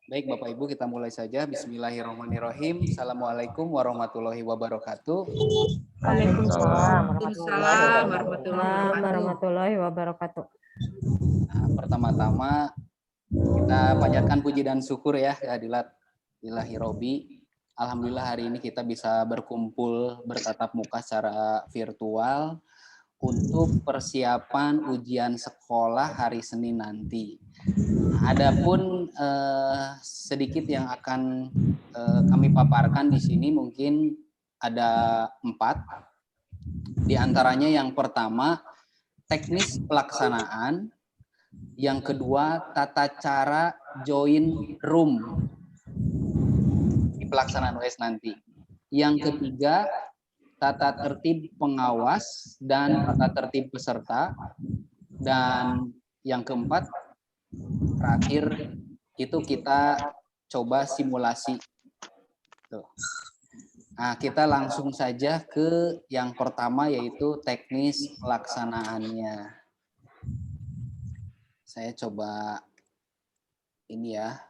Baik Bapak Ibu, kita mulai saja. Bismillahirrahmanirrahim. Assalamualaikum warahmatullahi wabarakatuh. Waalaikumsalam warahmatullahi wabarakatuh. Nah, pertama-tama kita panjatkan puji dan syukur ya kehadirat Ilahi Robi. Alhamdulillah hari ini kita bisa berkumpul bertatap muka secara virtual untuk persiapan ujian sekolah hari Senin nanti. Adapun sedikit yang akan kami paparkan di sini mungkin ada 4. Di antaranya yang pertama teknis pelaksanaan, yang kedua tata cara join room di pelaksanaan US nanti. Yang ketiga tata tertib pengawas dan tata tertib peserta, dan yang keempat terakhir itu kita coba simulasi. Tuh. Nah, kita langsung saja ke yang pertama yaitu teknis pelaksanaannya. Saya coba ini ya,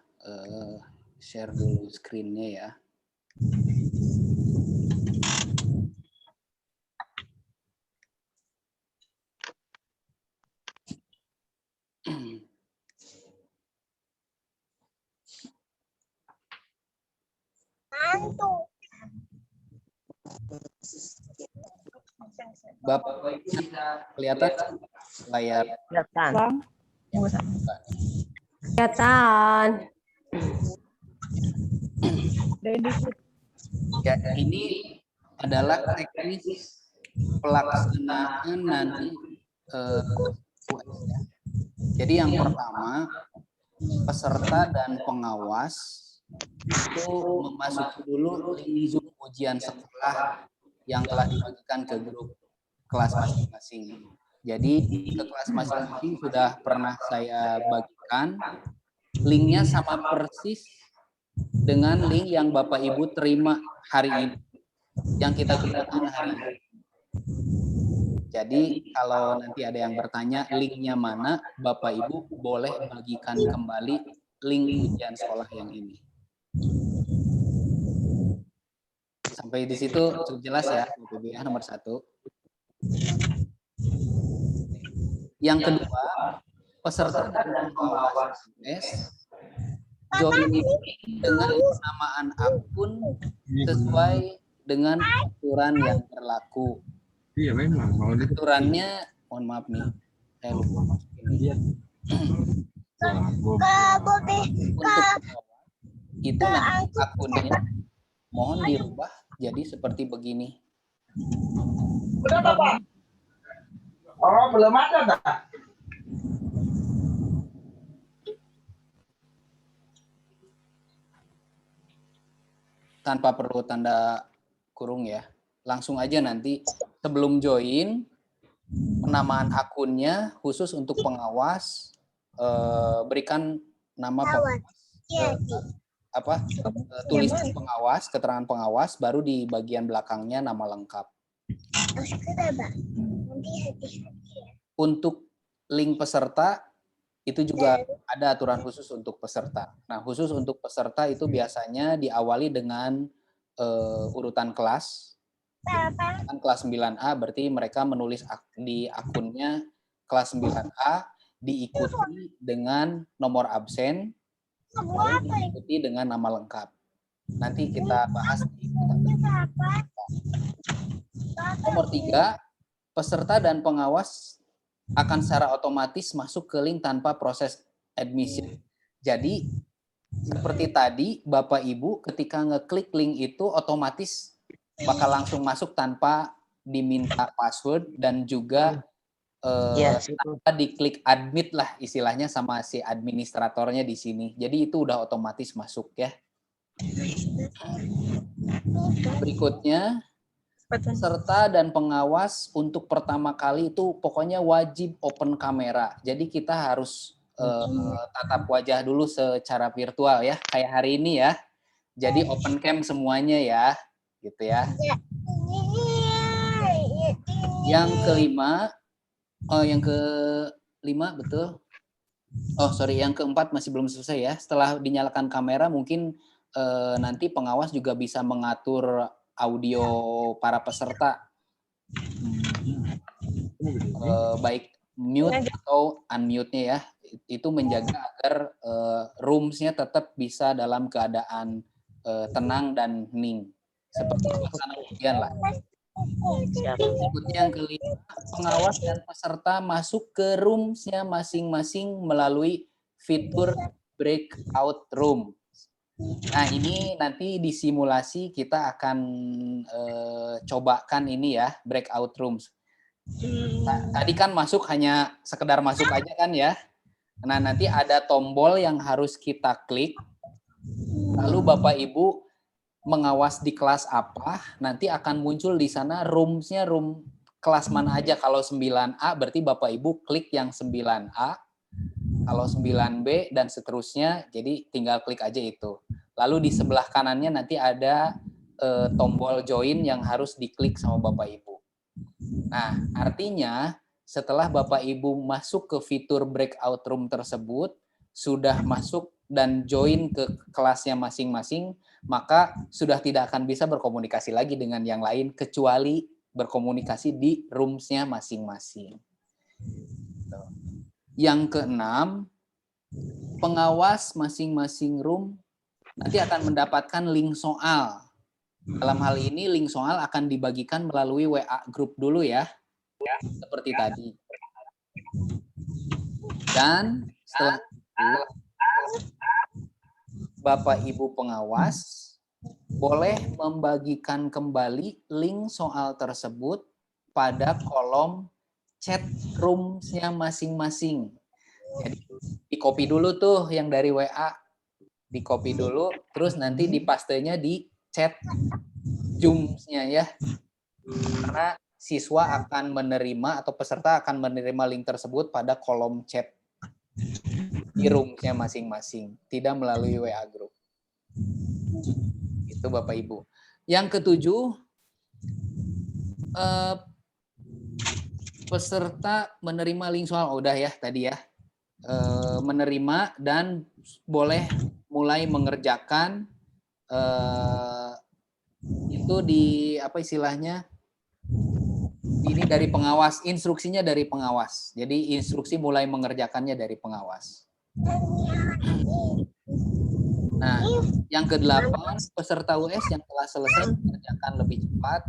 share dulu screen-nya ya. Bapak bisa kelihatan layar? Kelihatan. Kelihatan. Ya, ini adalah teknis pelaksanaan nanti US ya. Jadi yang pertama peserta dan pengawas itu memasuki dulu link Zoom ujian sekolah yang telah dibagikan ke grup kelas masing-masing. Jadi ke kelas masing-masing sudah pernah saya bagikan. Linknya sama persis dengan link yang Bapak Ibu terima hari ini, yang kita gunakan hari ini. Jadi kalau nanti ada yang bertanya linknya mana, Bapak Ibu boleh bagikan kembali link ujian sekolah yang ini. Sampai di situ cukup jelas ya, Bapak Ibu ya, nomor 1. Yang kedua, peserta dan pengawas US join dengan penamaan akun sesuai dengan aturan yang berlaku. Iya memang. Aturannya, mohon maaf nih, saya lupa masukin. Untuk itu nanti akunnya mohon dirubah jadi seperti begini. Berapa, Pak? Oh, belum ada, Pak. Tanpa perlu tanda kurung ya. Langsung aja nanti sebelum join, penamaan akunnya khusus untuk pengawas, berikan nama pengawas, tulisan pengawas, keterangan pengawas, baru di bagian belakangnya nama lengkap. Untuk link peserta itu juga ada aturan khusus untuk peserta. Nah, khusus untuk peserta itu biasanya diawali dengan urutan kelas. Kan kelas 9A berarti mereka menulis di akunnya kelas 9A, diikuti dengan nomor absen, lalu diikuti dengan nama lengkap. Nanti kita bahas di nomor 3, peserta dan pengawas akan secara otomatis masuk ke link tanpa proses admission. Jadi seperti tadi Bapak Ibu ketika ngeklik link itu otomatis bakal langsung masuk tanpa diminta password dan juga tanpa diklik admit lah istilahnya sama si administratornya di sini. Jadi itu udah otomatis masuk ya. Berikutnya peserta dan pengawas untuk pertama kali itu pokoknya wajib open kamera. Jadi kita harus tatap wajah dulu secara virtual ya, kayak hari ini ya. Jadi open cam semuanya ya, gitu ya. Yang kelima betul. Oh, sorry, yang keempat masih belum selesai ya. Setelah dinyalakan kamera, mungkin nanti pengawas juga bisa mengatur audio para peserta, baik mute atau unmute-nya ya. Itu menjaga agar rooms-nya tetap bisa dalam keadaan tenang dan hening. Seperti suasana ujian lah. Siap. Berikutnya yang kelima, pengawas dan peserta masuk ke rooms-nya masing-masing melalui fitur breakout room. Nah, ini nanti di simulasi kita akan cobakan ini ya, breakout rooms. Nah, tadi kan masuk hanya sekedar masuk aja kan ya. Nah, nanti ada tombol yang harus kita klik. Lalu Bapak Ibu mengawas di kelas apa, nanti akan muncul di sana rooms-nya room kelas mana aja. Kalau 9A berarti Bapak Ibu klik yang 9A, kalau 9B dan seterusnya, jadi tinggal klik aja itu. Lalu di sebelah kanannya nanti ada tombol join yang harus diklik sama Bapak Ibu. Nah, artinya setelah Bapak Ibu masuk ke fitur breakout room tersebut, sudah masuk dan join ke kelasnya masing-masing, maka sudah tidak akan bisa berkomunikasi lagi dengan yang lain kecuali berkomunikasi di rooms-nya masing-masing. Yang keenam, pengawas masing-masing room nanti akan mendapatkan link soal. Dalam hal ini link soal akan dibagikan melalui WA group dulu ya, seperti tadi. Dan setelah itu, Bapak Ibu pengawas boleh membagikan kembali link soal tersebut pada kolom chat rooms-nya masing-masing. Jadi di-copy dulu tuh yang dari WA, di-copy dulu, terus nanti dipastenya di chat Zoom-nya ya. Karena siswa akan menerima atau peserta akan menerima link tersebut pada kolom chat di room-nya masing-masing, tidak melalui WA group. Itu Bapak Ibu. Yang ketujuh, peserta menerima link soal, udah ya tadi ya, menerima dan boleh mulai mengerjakan itu di apa istilahnya, ini dari pengawas, instruksinya dari pengawas. Jadi instruksi mulai mengerjakannya dari pengawas. Nah, yang ke-8, peserta US yang telah selesai mengerjakan lebih cepat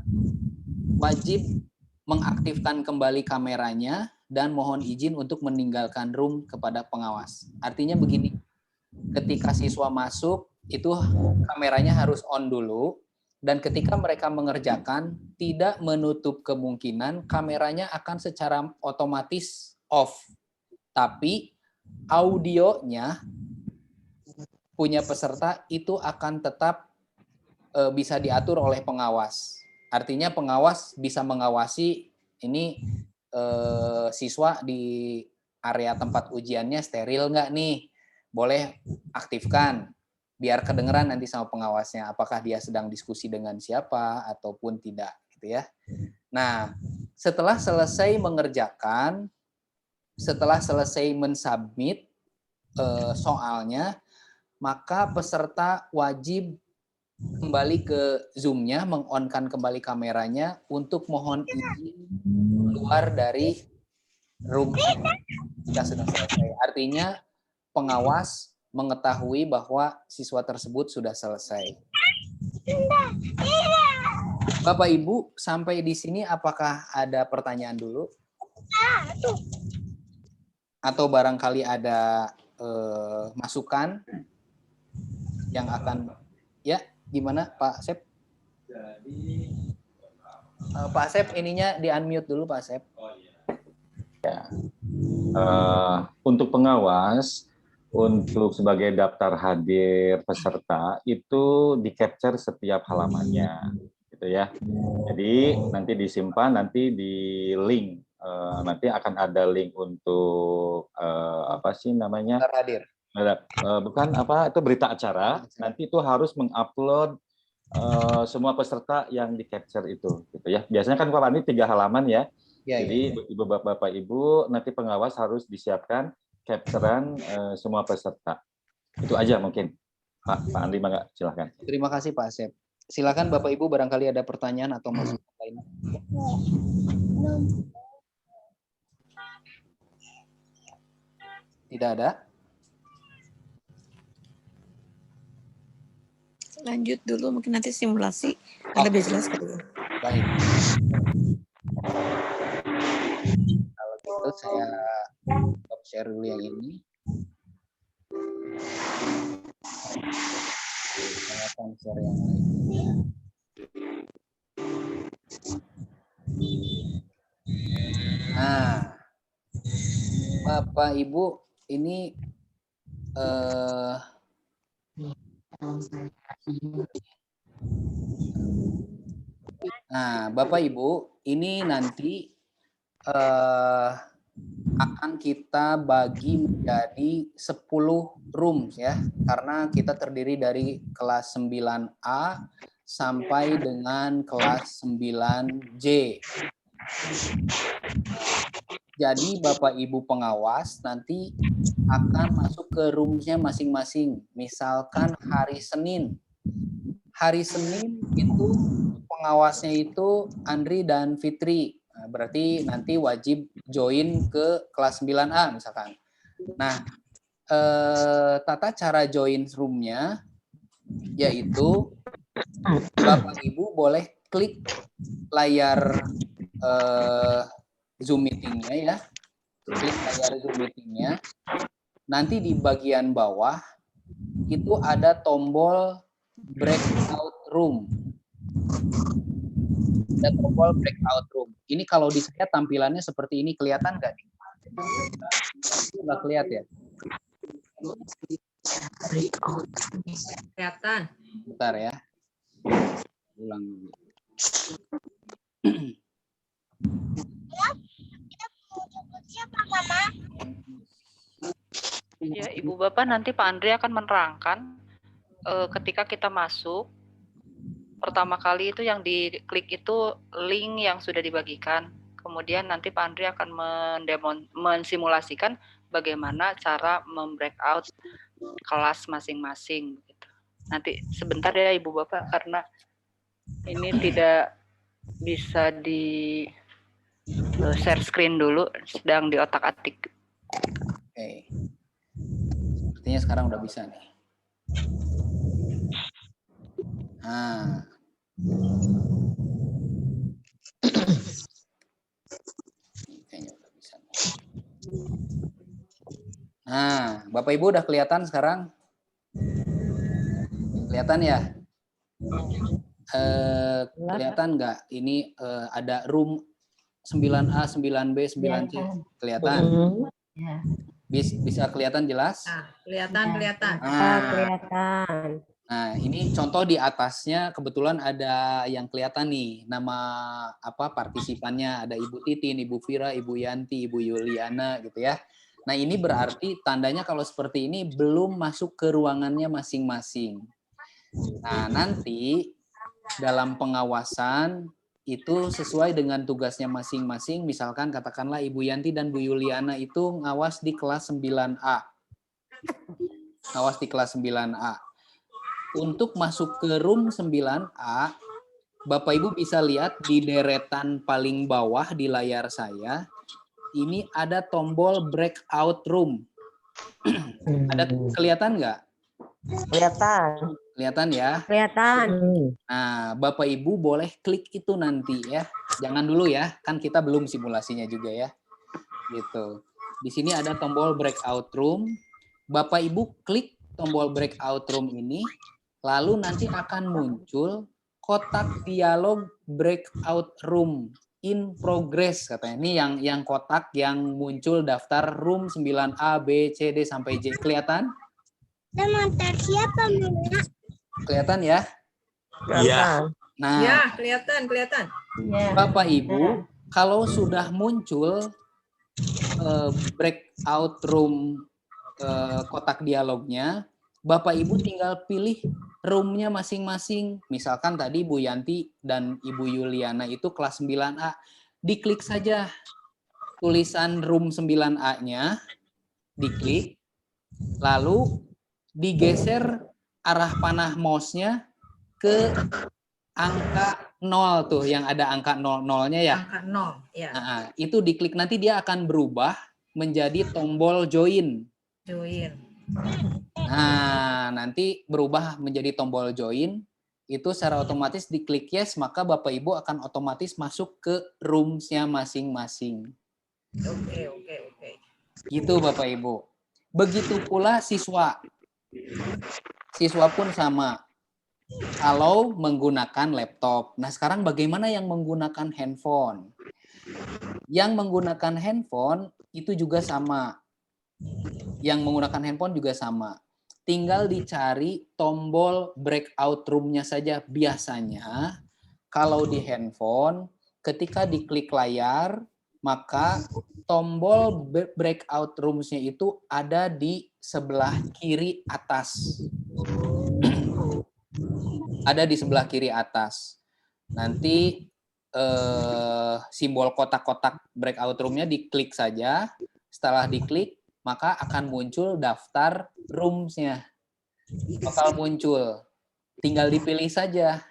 wajib mengaktifkan kembali kameranya dan mohon izin untuk meninggalkan room kepada pengawas. Artinya begini, ketika siswa masuk itu kameranya harus on dulu, dan ketika mereka mengerjakan tidak menutup kemungkinan kameranya akan secara otomatis off, tapi audionya punya peserta itu akan tetap bisa diatur oleh pengawas. Artinya pengawas bisa mengawasi ini siswa di area tempat ujiannya steril nggak nih, boleh aktifkan biar kedengeran nanti sama pengawasnya apakah dia sedang diskusi dengan siapa ataupun tidak gitu ya. Nah, setelah selesai mengerjakan, setelah selesai mensubmit soalnya, maka peserta wajib kembali ke Zoom-nya, meng-on-kan kembali kameranya untuk mohon izin keluar dari room jika sudah selesai. Artinya pengawas mengetahui bahwa siswa tersebut sudah selesai. Bapak Ibu, sampai di sini apakah ada pertanyaan dulu? Atau barangkali ada masukan yang akan, ya gimana Pak Sep? Pak Sep ininya di unmute dulu Pak Sep. Ya. Untuk pengawas, untuk sebagai daftar hadir peserta itu di capture setiap halamannya, gitu ya. Jadi nanti disimpan, nanti di link, nanti akan ada link untuk apa sih namanya? Daftar hadir. Bukan apa itu berita acara. Nanti itu harus mengupload semua peserta yang di capture itu, gitu ya. Biasanya kan kalau ini 3 halaman ya. Ya, jadi ya. Ibu Bapak Ibu nanti pengawas harus disiapkan capturean semua peserta. Itu aja mungkin. Pak Andri, mangga silahkan. Terima kasih Pak Asep. Silakan Bapak Ibu barangkali ada pertanyaan atau masukan lain. Tidak ada? Lanjut dulu, mungkin nanti simulasi. Anda lebih jelas kali ya. Baik. Kalau gitu saya stop share dulu yang ini. Saya akan share yang lainnya. Nah, Bapak Ibu ini nah, Bapak Ibu ini nanti akan kita bagi menjadi 10 rooms ya, karena kita terdiri dari kelas 9A sampai dengan kelas 9J. Jadi Bapak Ibu pengawas nanti akan masuk ke roomsnya masing-masing. Misalkan hari Senin. Hari Senin itu pengawasnya itu Andri dan Fitri. Nah, berarti nanti wajib join ke kelas 9A misalkan. Nah, tata cara join roomnya yaitu Bapak Ibu boleh klik layar Zoom meeting-nya ya. Klik layar Zoom meeting-nya. Nanti di bagian bawah itu ada tombol breakout room. Ada tombol breakout room. Ini kalau di saya tampilannya seperti ini, kelihatan nggak nih? Nggak kelihatan ya? Kelihatan. Bentar ya. Ulang dulu. Ya, Ibu Bapak, nanti Pak Andri akan menerangkan ketika kita masuk, pertama kali itu yang diklik itu link yang sudah dibagikan. Kemudian nanti Pak Andri akan mensimulasikan bagaimana cara membreakout kelas masing-masing. Gitu. Nanti sebentar ya Ibu Bapak, karena ini tidak bisa di share screen dulu, sedang diotak-atik. Oke. Sepertinya sekarang udah bisa nih. Nah. Kayaknya udah bisa. Nah, Bapak Ibu udah kelihatan sekarang? Kelihatan ya? Kelihatan nggak? Ini ada room 9A, 9B, 9C. Kelihatan? Bisa kelihatan jelas? Kelihatan. Kelihatan. Nah, ini contoh di atasnya kebetulan ada yang kelihatan nih, nama apa partisipannya, ada Ibu Titin, Ibu Vira, Ibu Yanti, Ibu Yuliana gitu ya. Nah, ini berarti tandanya kalau seperti ini belum masuk ke ruangannya masing-masing. Nah, nanti dalam pengawasan itu sesuai dengan tugasnya masing-masing, misalkan katakanlah Ibu Yanti dan Bu Yuliana itu ngawas di kelas 9A. Ngawas di kelas 9A. Untuk masuk ke room 9A, Bapak Ibu bisa lihat di deretan paling bawah di layar saya, ini ada tombol breakout room. Ada kelihatan nggak? Kelihatan. Kelihatan ya? Kelihatan. Nah, Bapak Ibu boleh klik itu nanti ya. Jangan dulu ya, kan kita belum simulasinya juga ya. Gitu. Di sini ada tombol breakout room. Bapak Ibu klik tombol breakout room ini, lalu nanti akan muncul kotak dialog breakout room in progress katanya. Ini yang kotak yang muncul daftar room 9A, B, C, D sampai J. Kelihatan? Siapa? Kelihatan ya? Kelihatan. Nah, Ya, kelihatan. Bapak Ibu, kalau sudah muncul breakout room kotak dialognya, Bapak Ibu tinggal pilih roomnya masing-masing. Misalkan tadi Bu Yanti dan Ibu Yuliana itu kelas 9A. Diklik saja tulisan room 9A-nya. diklik, lalu digeser arah panah mouse-nya ke angka 0 tuh, yang ada angka 00-nya ya. Angka 0, ya. Nah, itu diklik nanti dia akan berubah menjadi tombol join. Join. Nah, nanti berubah menjadi tombol join, itu secara otomatis diklik yes, maka Bapak Ibu akan otomatis masuk ke rooms-nya masing-masing. Oke. Gitu Bapak Ibu. Begitu pula siswa. Siswa pun sama. Kalau menggunakan laptop. Nah, sekarang bagaimana yang menggunakan handphone? Yang menggunakan handphone itu juga sama. Yang menggunakan handphone juga sama. Tinggal dicari tombol breakout room-nya saja. Biasanya kalau di handphone, ketika diklik layar, maka tombol breakout rooms-nya itu ada di sebelah kiri atas. Ada di sebelah kiri atas. Nanti simbol kotak-kotak breakout room-nya diklik saja. Setelah diklik, maka akan muncul daftar rooms-nya. Bakal muncul. Tinggal dipilih saja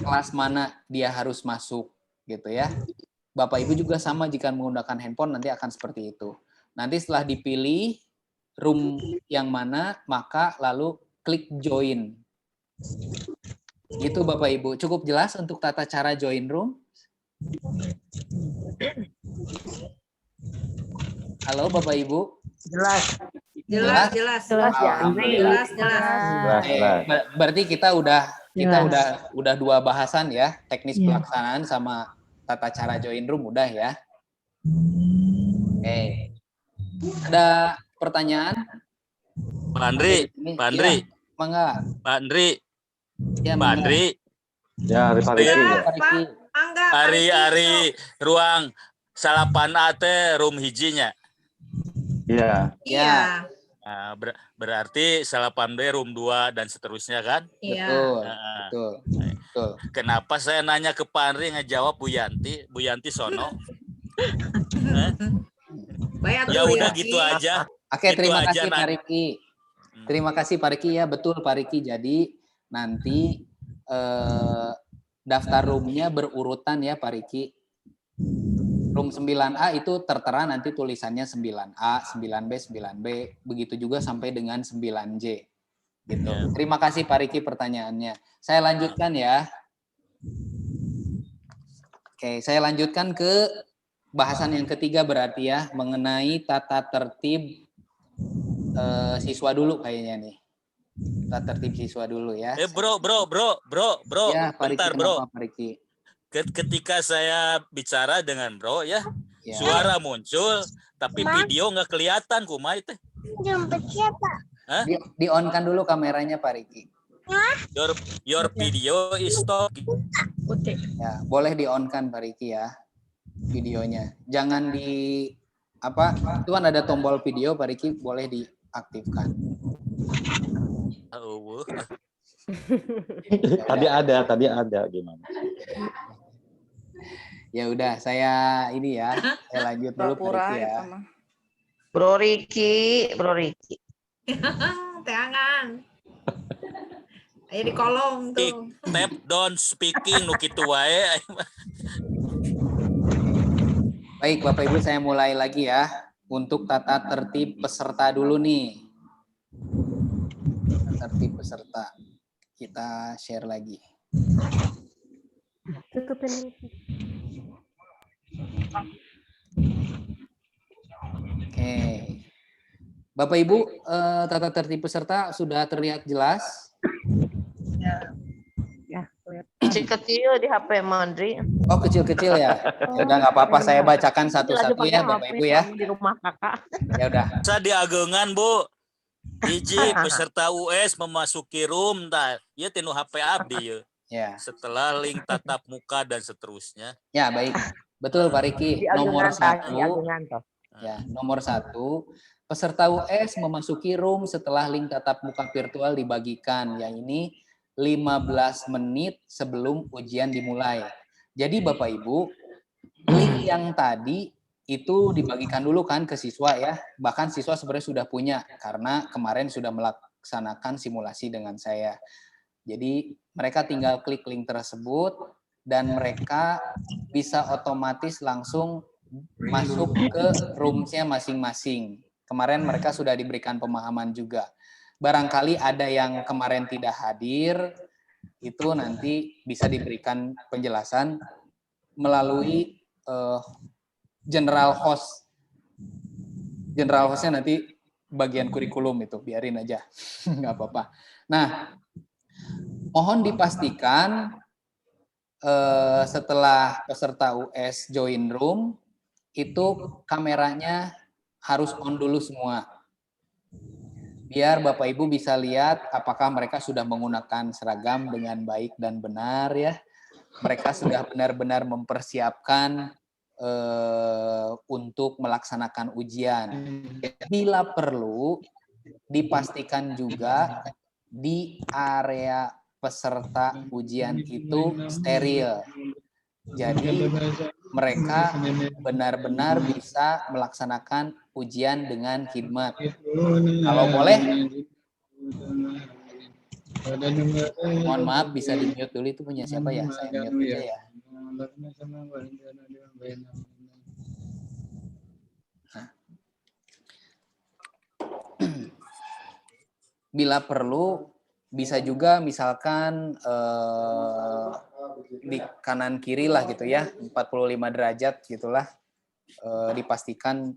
kelas mana dia harus masuk, gitu ya. Bapak Ibu juga sama jika menggunakan handphone nanti akan seperti itu. Nanti setelah dipilih room yang mana, maka lalu klik join. Gitu Bapak Ibu. Cukup jelas untuk tata cara join room? Halo Bapak Ibu. Jelas. Jelas ya, Andri. Jelas. Jelas. Berarti kita udah 2 bahasan ya, teknis pelaksanaan sama tata cara join room udah ya. Oke. Ada pertanyaan? Pak Andri, Pak Andri, Ya, mangga. Pak Andri, Ya, Pak mangga. Andri, Ya, Pak Riki. Ya. Pak Riki. hari ruang salapan ate room hijinya. Iya. Ya, Nah, berarti salapan B room 2 dan seterusnya kan? Iya. betul. Nah, Betul. kenapa saya nanya ke Pak Andri ngejawab Bu Yanti sono? Baik, Ya atuh, udah Riki. gitu aja. Oke, Gitu terima aja, kasih Pak Nak. Riki. Terima kasih Pak Riki ya, betul Pak Riki. Jadi nanti daftar roomnya berurutan ya Pak Riki. Room 9A itu tertera nanti tulisannya 9A, 9B, 9B, begitu juga sampai dengan 9J. Gitu. Terima kasih Pak Riki pertanyaannya. Saya lanjutkan ya. Oke, saya lanjutkan ke bahasan yang ketiga berarti ya, mengenai tata tertib siswa dulu kayaknya nih. Tata tertib siswa dulu ya. Bro. Ya, Pak Riki, Bentar, bro. kenapa Pak Riki? Ketika saya bicara dengan bro ya, Ya. suara muncul, tapi video nggak kelihatan kumai teh. Di on kan dulu kameranya Pak Riki. Your video is stop. Ya, boleh di on kan Pak Riki ya videonya. Jangan di apa? Itu kan ada tombol video Pak Riki, boleh diaktifkan. Tadi ada gimana? Ya udah, saya ini ya, saya lanjut dulu Pak Riki ya. Bro Riki. Teangan. Ayo di kolong tuh. Tap down speaking nu kitu wae. Baik Bapak Ibu, saya mulai lagi ya. Untuk tata tertib peserta dulu nih. Tata tertib peserta. Kita share lagi. Oke. Bapak Ibu, tata tertib peserta sudah terlihat jelas? Kecil-kecil di HP Mandri. Oh, kecil-kecil ya. Ya udah nggak apa-apa, saya bacakan satu-satu ya Bapak Ibu ya. Di rumah kakak. Ya udah. Saya diagengan, Bu. Hiji peserta US memasuki room tah. Ieu tinu HP abdi ieu. Ya. Setelah link tatap muka dan seterusnya. Ya, baik. Betul Pak Riki. Nomor 1. Ya, nomor 1. Peserta US memasuki room setelah link tatap muka virtual dibagikan. Yang ini 15 menit sebelum ujian dimulai. Jadi Bapak Ibu, link yang tadi itu dibagikan dulu kan ke siswa ya. Bahkan siswa sebenarnya sudah punya karena kemarin sudah melaksanakan simulasi dengan saya. Jadi mereka tinggal klik link tersebut dan mereka bisa otomatis langsung masuk ke roomsnya masing-masing. Kemarin mereka sudah diberikan pemahaman juga. Barangkali ada yang kemarin tidak hadir, itu nanti bisa diberikan penjelasan melalui general host. General hostnya nanti bagian kurikulum itu, biarin aja, nggak apa-apa. Nah, mohon dipastikan setelah peserta US join room, itu kameranya harus on dulu semua. Biar Bapak Ibu bisa lihat apakah mereka sudah menggunakan seragam dengan baik dan benar ya. Mereka sudah benar-benar mempersiapkan untuk melaksanakan ujian. Bila perlu, dipastikan juga di area peserta ujian itu steril. Jadi mereka benar-benar bisa melaksanakan ujian dengan khidmat. Kalau boleh, mohon maaf bisa di-mute dulu, itu punya siapa ya? Saya mute aja ya. Nah. Bila perlu, bisa juga misalkan di kanan kiri lah gitu ya, 45 derajat gitulah, dipastikan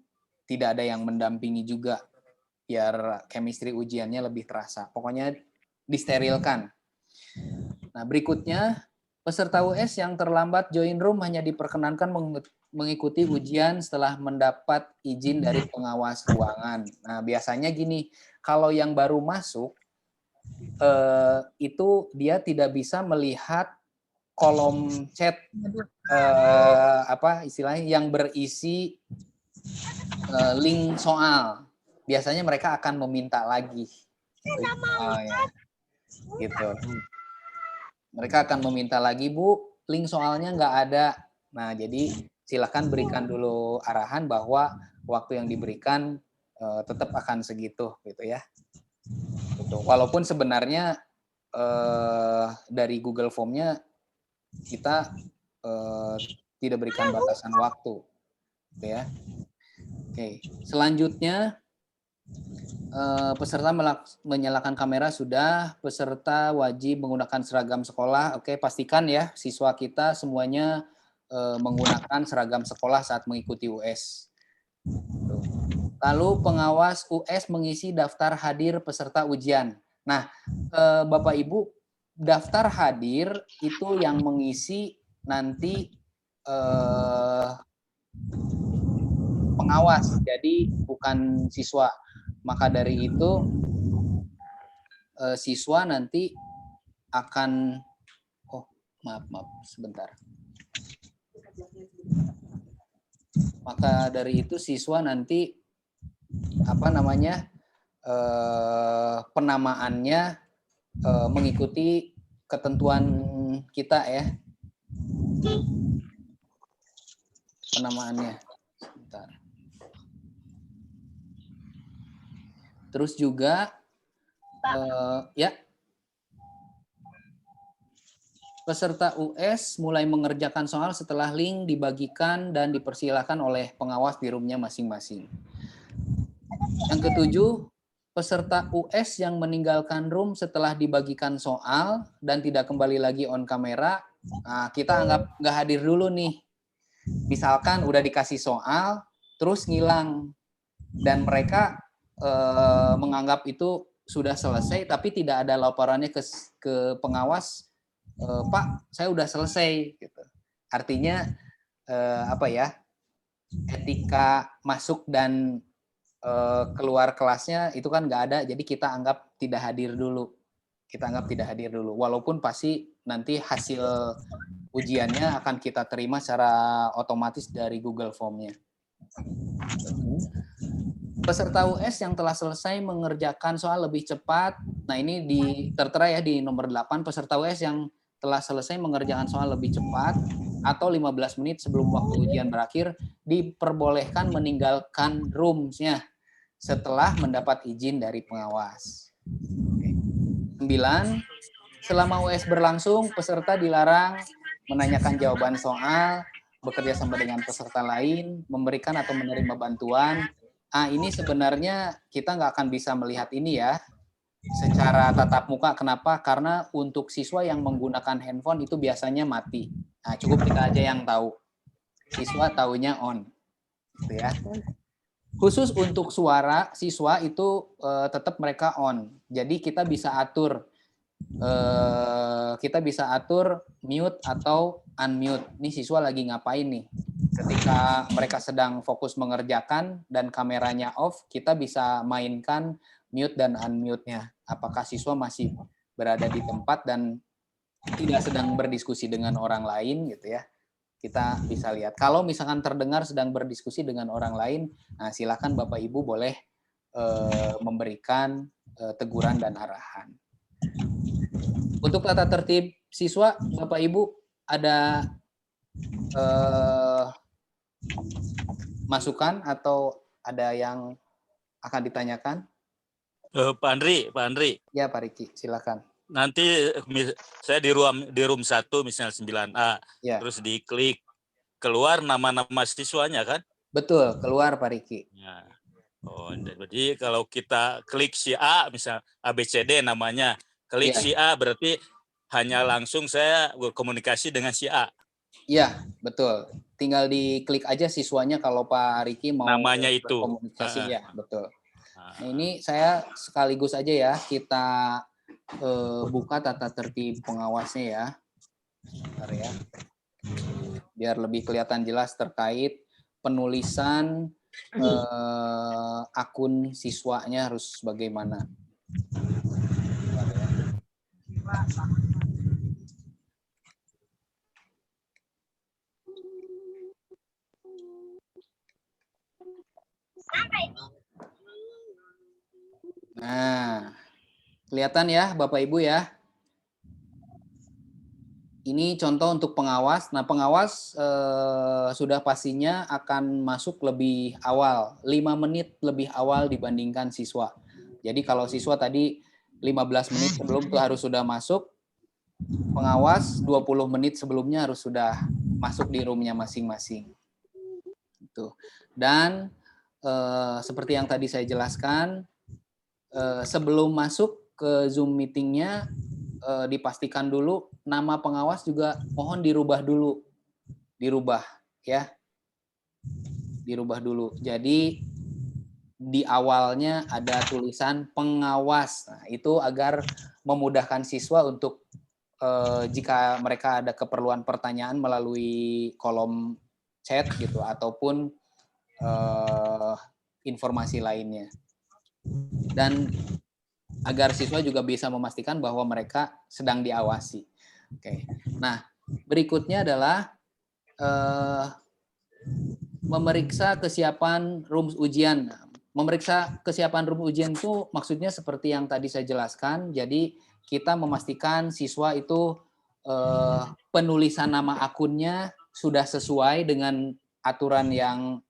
tidak ada yang mendampingi juga, biar chemistry ujiannya lebih terasa. Pokoknya disterilkan. Nah, berikutnya, peserta US yang terlambat join room hanya diperkenankan mengikuti ujian setelah mendapat izin dari pengawas ruangan. Nah, biasanya gini, kalau yang baru masuk, itu dia tidak bisa melihat kolom chat apa istilahnya yang berisi link soal. Biasanya mereka akan meminta lagi. Oh, ya. Gitu. Mereka akan meminta lagi, Bu, link soalnya nggak ada. Nah, jadi silakan berikan dulu arahan bahwa waktu yang diberikan tetap akan segitu, gitu ya. Gitu. Walaupun sebenarnya dari Google Form-nya kita tidak berikan batasan waktu, gitu ya. Oke, selanjutnya peserta menyalakan kamera sudah, peserta wajib menggunakan seragam sekolah. Oke, pastikan ya siswa kita semuanya menggunakan seragam sekolah saat mengikuti US. Lalu pengawas US mengisi daftar hadir peserta ujian. Nah, Bapak Ibu, daftar hadir itu yang mengisi nanti pengawas, jadi bukan siswa. Maka dari itu siswa nanti akan maaf sebentar. Maka dari itu siswa nanti penamaannya mengikuti ketentuan kita ya. Penamaannya. Sebentar. Terus juga ya, peserta US mulai mengerjakan soal setelah link dibagikan dan dipersilakan oleh pengawas di roomnya masing-masing. Yang ketujuh, peserta US yang meninggalkan room setelah dibagikan soal dan tidak kembali lagi on kamera, nah, kita anggap nggak hadir dulu nih. Misalkan udah dikasih soal, terus ngilang dan mereka menganggap itu sudah selesai, tapi tidak ada laporannya ke pengawas, Pak, saya udah selesai. Gitu. Artinya etika masuk dan keluar kelasnya itu kan nggak ada, jadi kita anggap tidak hadir dulu. Walaupun pasti nanti hasil ujiannya akan kita terima secara otomatis dari Google Form-nya. Peserta US yang telah selesai mengerjakan soal lebih cepat. Nah, ini tertera ya di nomor 8, peserta US yang telah selesai mengerjakan soal lebih cepat atau 15 menit sebelum waktu ujian berakhir diperbolehkan meninggalkan roomnya setelah mendapat izin dari pengawas. 9. Selama US berlangsung, peserta dilarang menanyakan jawaban soal, bekerja sama dengan peserta lain, memberikan atau menerima bantuan. Ini sebenarnya kita nggak akan bisa melihat ini ya secara tatap muka. Kenapa? Karena untuk siswa yang menggunakan handphone itu biasanya mati. Nah, cukup kita aja yang tahu. Siswa taunya on. Gitu ya. Khusus untuk suara, siswa itu tetap mereka on. Jadi kita bisa atur mute atau unmute. Ini siswa lagi ngapain nih? Ketika mereka sedang fokus mengerjakan dan kameranya off, kita bisa mainkan mute dan unmute-nya. Apakah siswa masih berada di tempat dan tidak sedang berdiskusi dengan orang lain gitu ya. Kita bisa lihat. Kalau misalkan terdengar sedang berdiskusi dengan orang lain, nah silakan Bapak Ibu boleh memberikan teguran dan arahan. Untuk tata tertib siswa, Bapak Ibu ada masukan atau ada yang akan ditanyakan? Pak Andri. Ya, Pak Riki, silakan. Nanti saya di room 1 misalnya 9A, Ya. terus diklik keluar nama-nama siswanya kan? Betul, keluar Pak Riki. Ya. Oh, jadi kalau kita klik si A, misal ABCD namanya, klik Ya. si A berarti hanya langsung saya berkomunikasi dengan si A. Iya, betul. Tinggal diklik aja siswanya kalau Pak Riki mau Namanya itu. berkomunikasi, ya, betul. Nah, ini saya sekaligus aja ya, kita buka tata tertib pengawasnya ya. Bentar ya. Biar lebih kelihatan jelas terkait penulisan akun siswanya harus bagaimana. Bentar ya. Nah, kelihatan ya Bapak Ibu ya. Ini contoh untuk pengawas. Nah, pengawas sudah pastinya akan masuk lebih awal, 5 menit lebih awal dibandingkan siswa. Jadi kalau siswa tadi 15 menit sebelum itu harus sudah masuk, pengawas 20 menit sebelumnya harus sudah masuk di roomnya masing-masing. Gitu. Dan seperti yang tadi saya jelaskan, sebelum masuk ke Zoom meetingnya, dipastikan dulu nama pengawas juga mohon dirubah dulu. Dirubah ya. Dirubah dulu. Jadi di awalnya ada tulisan pengawas. Nah, itu agar memudahkan siswa untuk jika mereka ada keperluan pertanyaan melalui kolom chat gitu ataupun informasi lainnya. Dan agar siswa juga bisa memastikan bahwa mereka sedang diawasi. Oke. Nah, berikutnya adalah memeriksa kesiapan room ujian. Memeriksa kesiapan room ujian itu maksudnya seperti yang tadi saya jelaskan. Jadi kita memastikan siswa itu penulisan nama akunnya sudah sesuai dengan aturan yang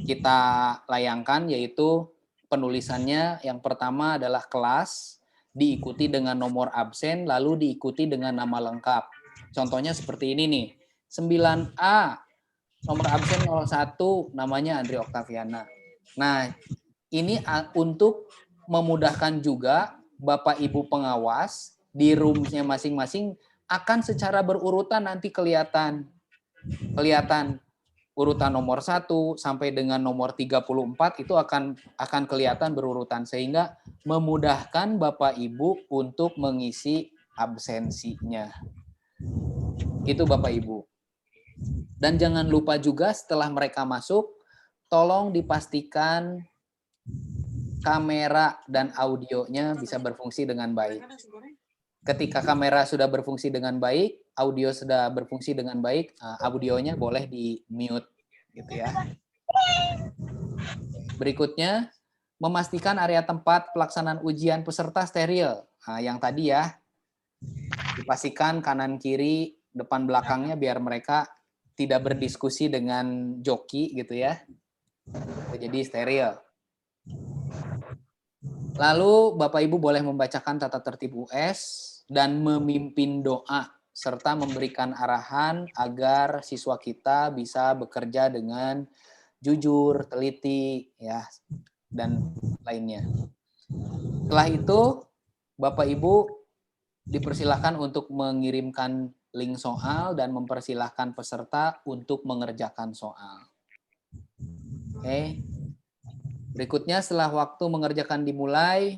kita layangkan, yaitu penulisannya yang pertama adalah kelas, diikuti dengan nomor absen, lalu diikuti dengan nama lengkap. Contohnya seperti ini nih, 9A, nomor absen 01, namanya Andri Oktaviana. Nah, ini untuk memudahkan juga Bapak Ibu pengawas di roomnya masing-masing akan secara berurutan nanti kelihatan urutan nomor 1 sampai dengan nomor 34 itu akan kelihatan berurutan sehingga memudahkan Bapak Ibu untuk mengisi absensinya. Itu Bapak Ibu. Dan jangan lupa juga setelah mereka masuk, tolong dipastikan kamera dan audionya bisa berfungsi dengan baik. Ketika kamera sudah berfungsi dengan baik, audio sudah berfungsi dengan baik, audionya boleh di-mute gitu ya. Berikutnya, memastikan area tempat pelaksanaan ujian peserta steril. Nah, yang tadi ya, dipastikan kanan kiri depan belakangnya biar mereka tidak berdiskusi dengan joki gitu ya. Jadi steril. Lalu Bapak Ibu boleh membacakan tata tertib US dan memimpin doa serta memberikan arahan agar siswa kita bisa bekerja dengan jujur, teliti, ya, dan lainnya. Setelah itu, Bapak Ibu dipersilakan untuk mengirimkan link soal dan mempersilahkan peserta untuk mengerjakan soal. Oke. Berikutnya setelah waktu mengerjakan dimulai,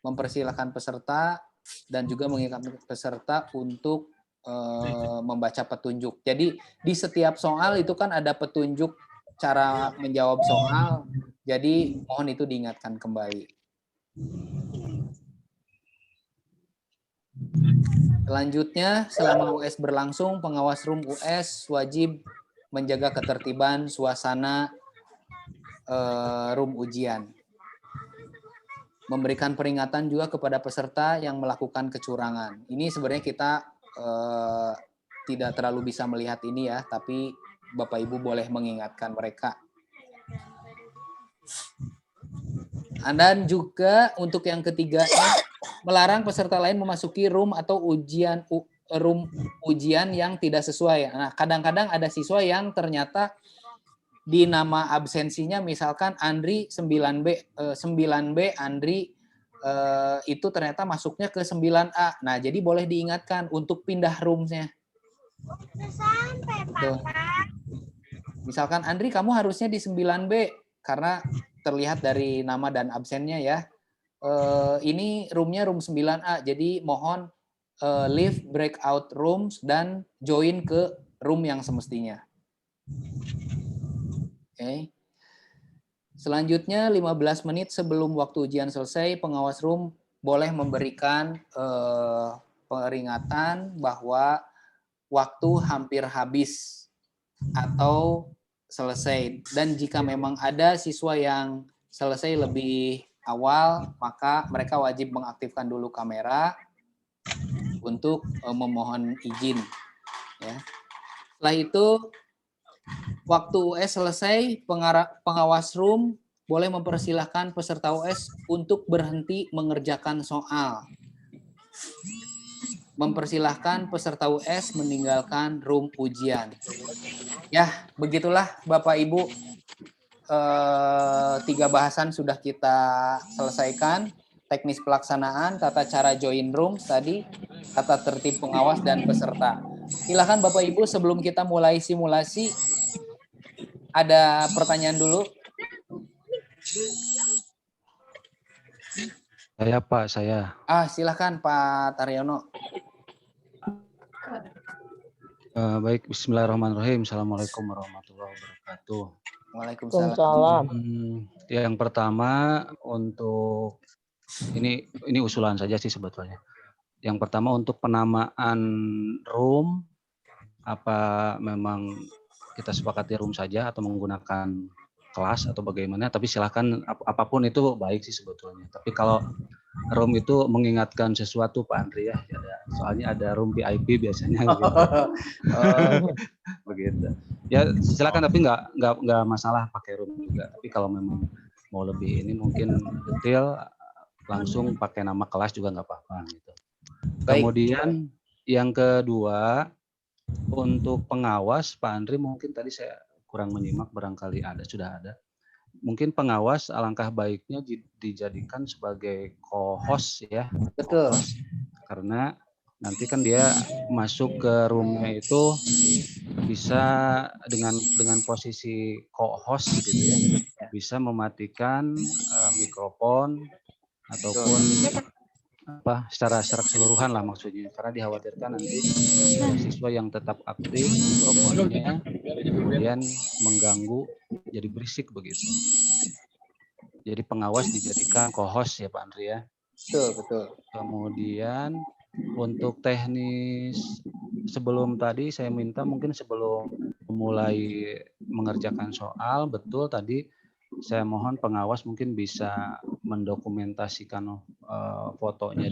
mempersilahkan peserta dan juga mengingatkan peserta untuk membaca petunjuk. Jadi di setiap soal itu kan ada petunjuk cara menjawab soal. Jadi mohon itu diingatkan kembali. Selanjutnya, selama US berlangsung, pengawas room US wajib menjaga ketertiban suasana room ujian. Memberikan peringatan juga kepada peserta yang melakukan kecurangan. Ini sebenarnya kita tidak terlalu bisa melihat ini ya, tapi Bapak Ibu boleh mengingatkan mereka. Dan juga untuk yang ketiganya, melarang peserta lain memasuki room atau room ujian yang tidak sesuai. Nah, kadang-kadang ada siswa yang ternyata di nama absensinya misalkan Andri 9B Andri itu ternyata masuknya ke 9A. Nah, jadi boleh diingatkan untuk pindah roomnya. Tuh. Misalkan Andri kamu harusnya di 9B karena terlihat dari nama dan absennya ya. Ini roomnya room 9A, jadi mohon leave breakout rooms dan join ke room yang semestinya. Oke. Selanjutnya 15 menit sebelum waktu ujian selesai, pengawas room boleh memberikan peringatan bahwa waktu hampir habis atau selesai. Dan jika memang ada siswa yang selesai lebih awal, maka mereka wajib mengaktifkan dulu kamera untuk memohon izin. Ya. Setelah itu, waktu US selesai, pengawas room boleh mempersilahkan peserta US untuk berhenti mengerjakan soal. Mempersilahkan peserta US meninggalkan room ujian. Ya, begitulah Bapak Ibu. 3 bahasan sudah kita selesaikan. Teknis pelaksanaan, tata cara join room tadi, tata tertib pengawas dan peserta. Silakan Bapak Ibu sebelum kita mulai simulasi, ada pertanyaan dulu. Saya Pak, saya. Silakan Pak Taryono. Baik, bismillahirrahmanirrahim. Assalamualaikum warahmatullahi wabarakatuh. Waalaikumsalam. Yang pertama untuk ini usulan saja sih sebetulnya. Yang pertama untuk penamaan room, apa memang kita sepakati room saja atau menggunakan kelas atau bagaimana, tapi silahkan apapun itu baik sih sebetulnya. Tapi kalau room itu mengingatkan sesuatu Pak Andri ya, soalnya ada room VIP biasanya gitu. Begitu. Ya silakan, tapi nggak masalah pakai room juga. Tapi kalau memang mau lebih ini mungkin detail langsung pakai nama kelas juga nggak apa-apa gitu. Baik. Kemudian yang kedua untuk pengawas Pak Andri, mungkin tadi saya kurang menyimak, barangkali sudah ada. Mungkin pengawas alangkah baiknya dijadikan sebagai co-host ya. Betul. Karena nanti kan dia masuk ke roomnya itu bisa dengan posisi co-host gitu ya. Bisa mematikan mikrofon ataupun secara keseluruhan lah maksudnya, karena dikhawatirkan nanti siswa yang tetap aktif mikrofonnya kemudian mengganggu jadi berisik begitu. Jadi pengawas dijadikan co-host ya Pak Andri ya. Betul. Kemudian untuk teknis sebelum tadi saya minta mungkin sebelum memulai mengerjakan soal, betul tadi saya mohon pengawas mungkin bisa mendokumentasikan fotonya,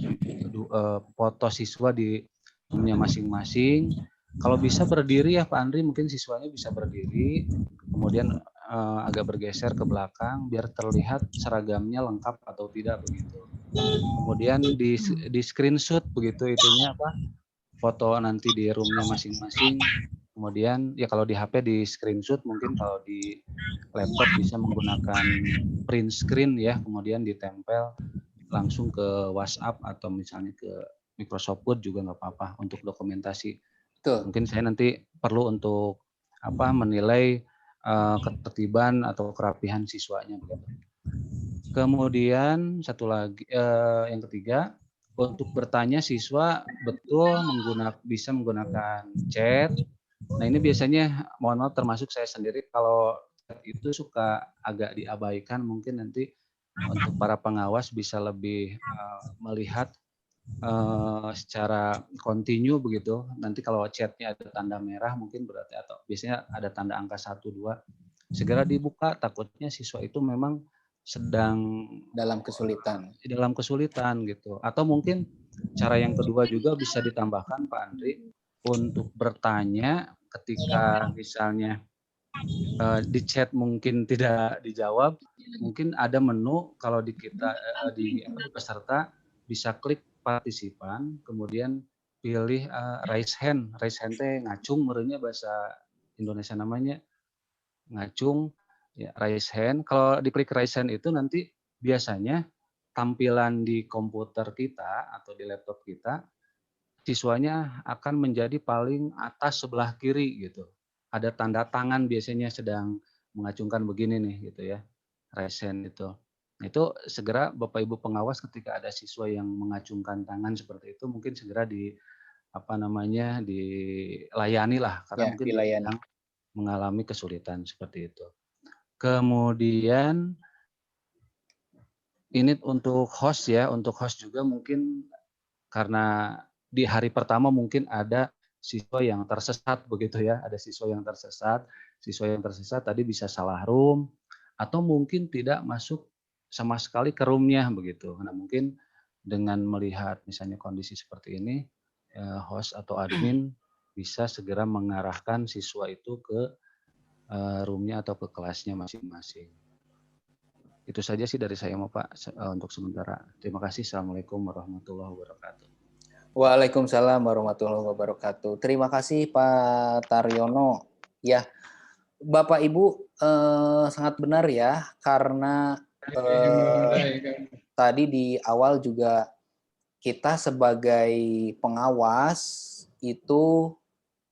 foto siswa di roomnya masing-masing. Kalau bisa berdiri ya Pak Andri, mungkin siswanya bisa berdiri, kemudian agak bergeser ke belakang biar terlihat seragamnya lengkap atau tidak begitu. Kemudian di screenshot begitu itunya apa, foto nanti di roomnya masing-masing. Kemudian ya kalau di HP di screenshot, mungkin kalau di laptop bisa menggunakan print screen ya, kemudian ditempel langsung ke WhatsApp atau misalnya ke Microsoft Word juga nggak apa-apa untuk dokumentasi. Betul. Mungkin saya nanti perlu untuk menilai ketertiban atau kerapihan siswanya. Kemudian satu lagi, yang ketiga, untuk bertanya siswa betul bisa menggunakan chat. Nah ini biasanya mohon maaf termasuk saya sendiri, kalau chat itu suka agak diabaikan, mungkin nanti untuk para pengawas bisa lebih melihat secara kontinu begitu. Nanti kalau chatnya ada tanda merah mungkin berarti, atau biasanya ada tanda angka 1, 2, segera dibuka, takutnya siswa itu memang sedang Dalam kesulitan gitu. Atau mungkin cara yang kedua juga bisa ditambahkan Pak Andri, untuk bertanya ketika misalnya di chat mungkin tidak dijawab, mungkin ada menu kalau di peserta bisa klik partisipan, kemudian pilih raise hand. Raise hand teh ngacung, merenya bahasa Indonesia namanya ngacung ya, raise hand. Kalau diklik raise hand itu nanti biasanya tampilan di komputer kita atau di laptop kita, siswanya akan menjadi paling atas sebelah kiri gitu. Ada tanda tangan biasanya sedang mengacungkan begini nih gitu ya, raise hand itu. Itu segera Bapak Ibu pengawas ketika ada siswa yang mengacungkan tangan seperti itu, mungkin segera dilayani lah, karena ya, mungkin dilayani. sedang mengalami kesulitan seperti itu. Kemudian ini untuk host ya, untuk host juga mungkin karena di hari pertama mungkin ada siswa yang tersesat begitu ya, ada siswa yang tersesat tadi bisa salah room atau mungkin tidak masuk sama sekali ke roomnya begitu. Nah mungkin dengan melihat misalnya kondisi seperti ini, host atau admin bisa segera mengarahkan siswa itu ke roomnya atau ke kelasnya masing-masing. Itu saja sih dari saya Pak untuk sementara. Terima kasih. Assalamualaikum warahmatullahi wabarakatuh. Waalaikumsalam warahmatullahi wabarakatuh. Terima kasih Pak Taryono. Ya, Bapak Ibu sangat benar ya, karena tadi di awal juga kita sebagai pengawas itu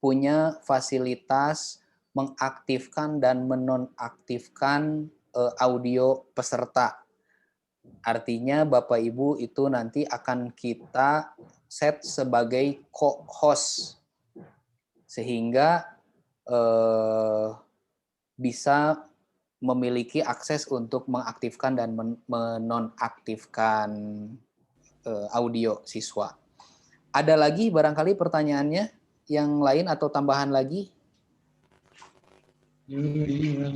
punya fasilitas mengaktifkan dan menonaktifkan audio peserta. Artinya Bapak Ibu itu nanti akan kita set sebagai co-host sehingga bisa memiliki akses untuk mengaktifkan dan menonaktifkan audio siswa. Ada lagi barangkali pertanyaannya yang lain atau tambahan lagi?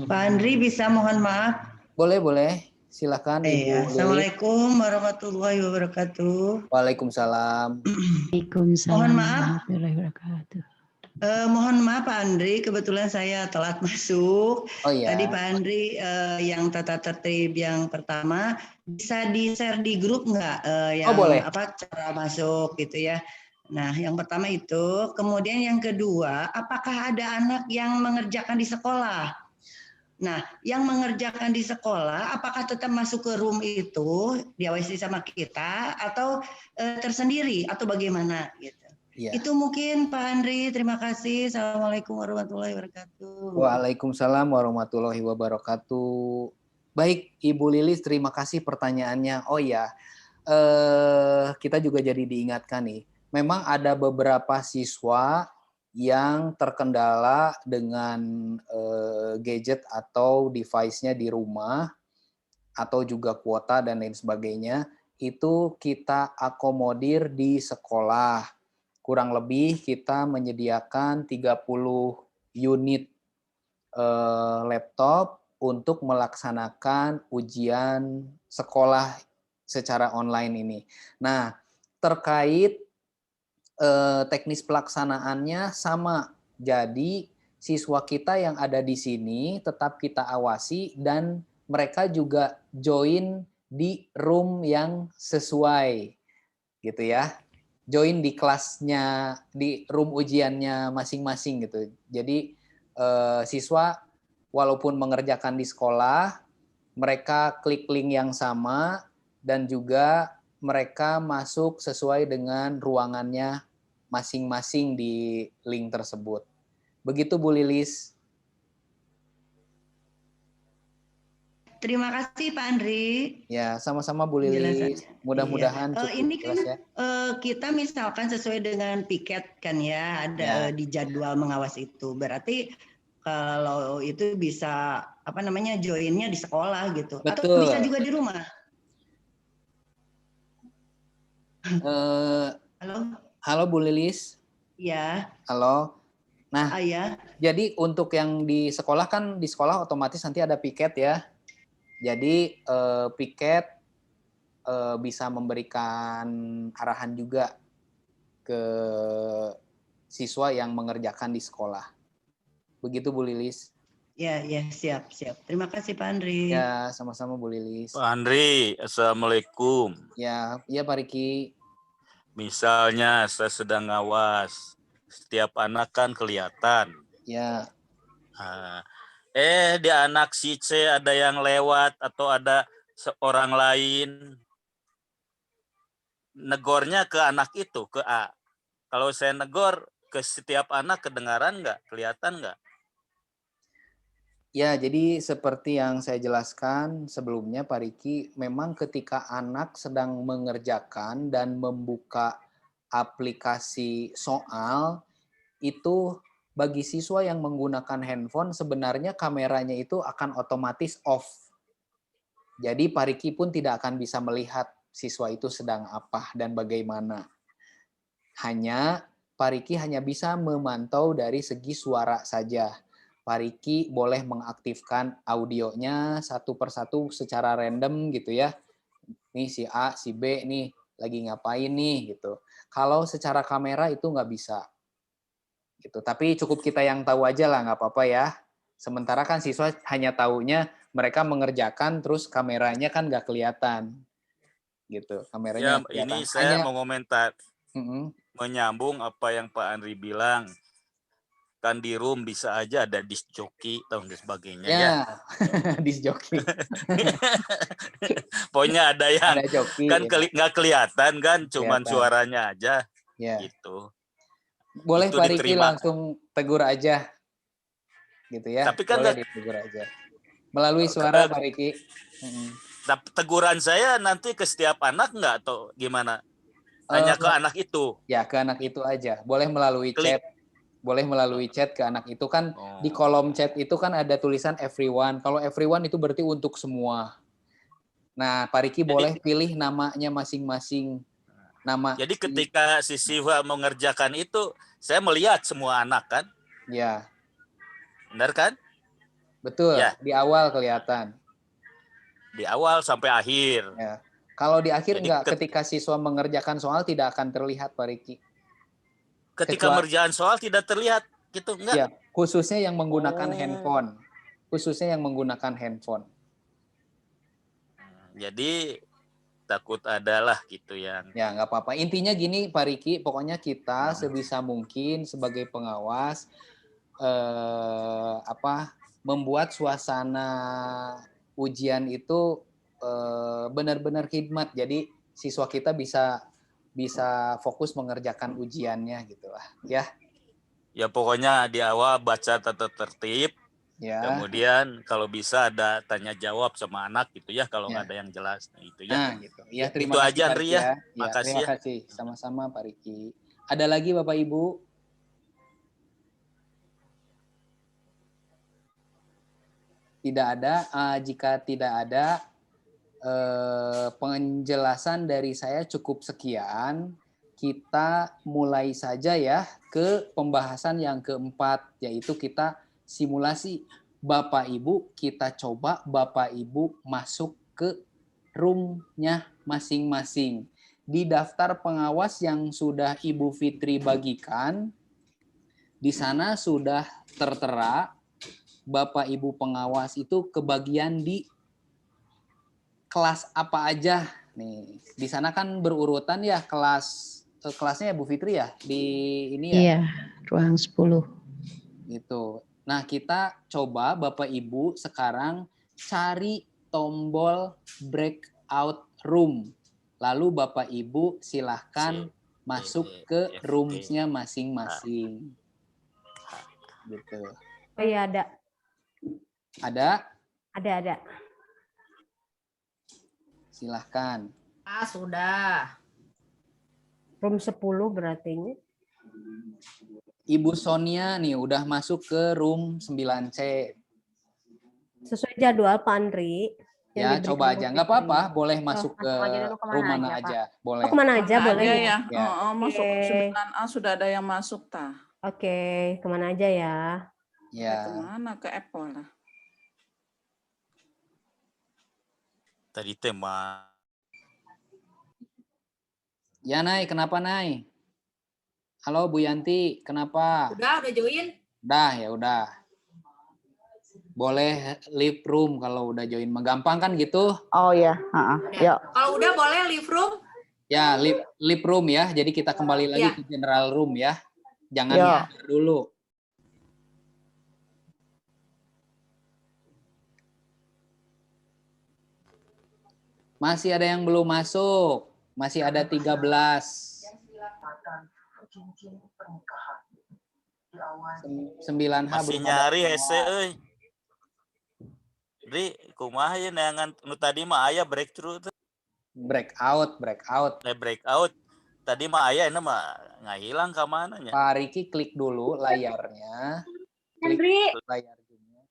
Pak Andri bisa mohon maaf? Boleh. Silakan Ibu Lili. Assalamualaikum warahmatullahi wabarakatuh. Waalaikumsalam. Mohon maaf. Mohon maaf Pak Andri, kebetulan saya telat masuk. Oh iya. Tadi Pak Andri yang tata tertib yang pertama bisa di-share di grup nggak? Boleh. Cara masuk gitu ya. Nah, yang pertama itu. Kemudian yang kedua, apakah ada anak yang mengerjakan di sekolah? Nah, yang mengerjakan di sekolah, apakah tetap masuk ke room itu, diawasi sama kita, atau tersendiri, atau bagaimana? Gitu. Ya. Itu mungkin Pak Andri, terima kasih. Assalamualaikum warahmatullahi wabarakatuh. Waalaikumsalam warahmatullahi wabarakatuh. Baik, Ibu Lilis, terima kasih pertanyaannya. Oh ya, kita juga jadi diingatkan nih. Memang ada beberapa siswa yang terkendala dengan gadget atau device-nya di rumah atau juga kuota dan lain sebagainya, itu kita akomodir di sekolah. Kurang lebih kita menyediakan 30 unit laptop untuk melaksanakan ujian sekolah secara online ini. Nah, terkait teknis pelaksanaannya sama. Jadi siswa kita yang ada di sini tetap kita awasi dan mereka juga join di room yang sesuai gitu ya. Join di kelasnya, di room ujiannya masing-masing gitu. Jadi siswa walaupun mengerjakan di sekolah, mereka klik link yang sama dan juga mereka masuk sesuai dengan ruangannya masing-masing di link tersebut. Begitu Bu Lilis. Terima kasih Pak Andri. Ya, sama-sama Bu Lilis. Mudah-mudahan cukup ini kan jelas ya. Kita misalkan sesuai dengan piket kan ya, ada di jadwal mengawas itu. Berarti kalau itu bisa joinnya di sekolah gitu. Betul. Atau bisa juga di rumah. Halo Bu Lilis. Iya. Halo. Nah, ya. Jadi untuk yang di sekolah kan di sekolah otomatis nanti ada piket ya. Jadi piket bisa memberikan arahan juga ke siswa yang mengerjakan di sekolah. Begitu Bu Lilis. Ya, siap. Terima kasih Pak Andri. Ya, sama-sama Bu Lilis. Pak Andri, Assalamualaikum. Ya Pak Riki. Misalnya saya sedang ngawas, setiap anak kan kelihatan. Ya. Di anak si C ada yang lewat atau ada seorang lain, negornya ke anak itu, ke A. Kalau saya negor ke setiap anak kedengaran nggak? Kelihatan nggak? Ya, jadi seperti yang saya jelaskan sebelumnya Pak Riki, memang ketika anak sedang mengerjakan dan membuka aplikasi soal, itu bagi siswa yang menggunakan handphone sebenarnya kameranya itu akan otomatis off. Jadi Pak Riki pun tidak akan bisa melihat siswa itu sedang apa dan bagaimana. Pak Riki hanya bisa memantau dari segi suara saja. Pak Riki boleh mengaktifkan audionya satu persatu secara random gitu ya. Nih si A, si B nih lagi ngapain nih gitu. Kalau secara kamera itu nggak bisa. Gitu. Tapi cukup kita yang tahu aja lah, nggak apa-apa ya. Sementara kan siswa hanya taunya mereka mengerjakan terus kameranya kan nggak kelihatan. Gitu. Kameranya nggak kelihatan. Ini saya mau komentar. Menyambung apa yang Pak Andri bilang. Kan di room bisa aja ada disc jockey dan sebagainya ya. Disc jockey. Pokoknya ada yang ada joki, kan ya. nggak kelihatan kan, cuman suaranya aja. Ya. Gitu. Boleh itu Pak Riki diterima. langsung tegur aja. Gitu ya. Tapi kan boleh ditegur aja. Melalui suara Pak Riki. Teguran saya nanti ke setiap anak nggak atau gimana? Hanya ke anak itu. Ya, ke anak itu aja. Boleh melalui chat. Boleh melalui chat ke anak itu kan di kolom chat itu kan ada tulisan everyone. Kalau everyone itu berarti untuk semua. Nah, Pak Riki boleh pilih namanya masing-masing. Jadi ketika si siswa mengerjakan itu, saya melihat semua anak kan? Ya. Benar kan? Betul. Ya. Di awal kelihatan. Di awal sampai akhir. Ya. Kalau di akhir enggak, ketika siswa mengerjakan soal tidak akan terlihat Pak Riki. Ketika mengerjakan soal tidak terlihat gitu enggak? Ya, khususnya yang menggunakan handphone. Khususnya yang menggunakan handphone. Jadi takut adalah gitu yang. Ya, nggak apa-apa. Intinya gini Pak Riki, pokoknya kita sebisa mungkin sebagai pengawas membuat suasana ujian itu benar-benar khidmat. Jadi siswa kita bisa fokus mengerjakan ujiannya gitulah ya. Ya pokoknya di awal baca tata tertib. Ya. Kemudian kalau bisa ada tanya jawab sama anak gitu ya kalau nggak ada yang jelas gitu ya. Nah, gitu. Ya, terima itu kasih aja Andri ya. Makasih terima kasih. Sama-sama Pak Riki. Ada lagi Bapak Ibu? Tidak ada. Jika tidak ada, penjelasan dari saya cukup sekian. Kita mulai saja ya ke pembahasan yang keempat, yaitu kita simulasi. Bapak Ibu, kita coba Bapak Ibu masuk ke roomnya masing-masing. Di daftar pengawas yang sudah Ibu Fitri bagikan, di sana sudah tertera Bapak Ibu pengawas itu kebagian di kelas apa aja. Nih, di sana kan berurutan ya kelasnya ya Bu Fitri ya di ini ya. Iya, ruang 10. Gitu. Nah, kita coba Bapak Ibu sekarang cari tombol breakout room. Lalu Bapak Ibu silahkan masuk ke roomsnya masing-masing. Gitu. Oh iya ada. Ada? Ada. Silahkan. Sudah. Room 10 berarti ini. Ibu Sonia nih udah masuk ke room 9C. Sesuai jadwal Pak Andri. Ya, yang coba aja. diberikan Nggak apa-apa, boleh masuk ke room mana aja. Boleh. Oh, kemana aja boleh Ada ya? ya. Ya. Masuk Oke. 9A sudah ada yang masuk tah. Oke, kemana aja ya? Ya. Kemana? Ke Apple lah. Tadi tema. Ya, Nay, kenapa, Nay? Halo, Bu Yanti, kenapa? Udah join? Udah, ya udah. Boleh leave room kalau udah join. Gampang kan gitu? Oh ya, yuk. Kalau udah boleh leave room? Ya, leave room ya. Jadi kita kembali lagi Ya. ke general room ya. Jangan Ya. mundur dulu. Masih ada yang belum masuk. Masih ada 13. 9H Masih belum ada. nyari hese euy. Dri, kumaha ye neangan nu tadi mah aya breakthrough teh. Breakout. Breakout. Tadi mah aya ini mah ngahilang ka mana nya. Pak Riki klik dulu layarnya. Klik Andri, layar zoom-nya.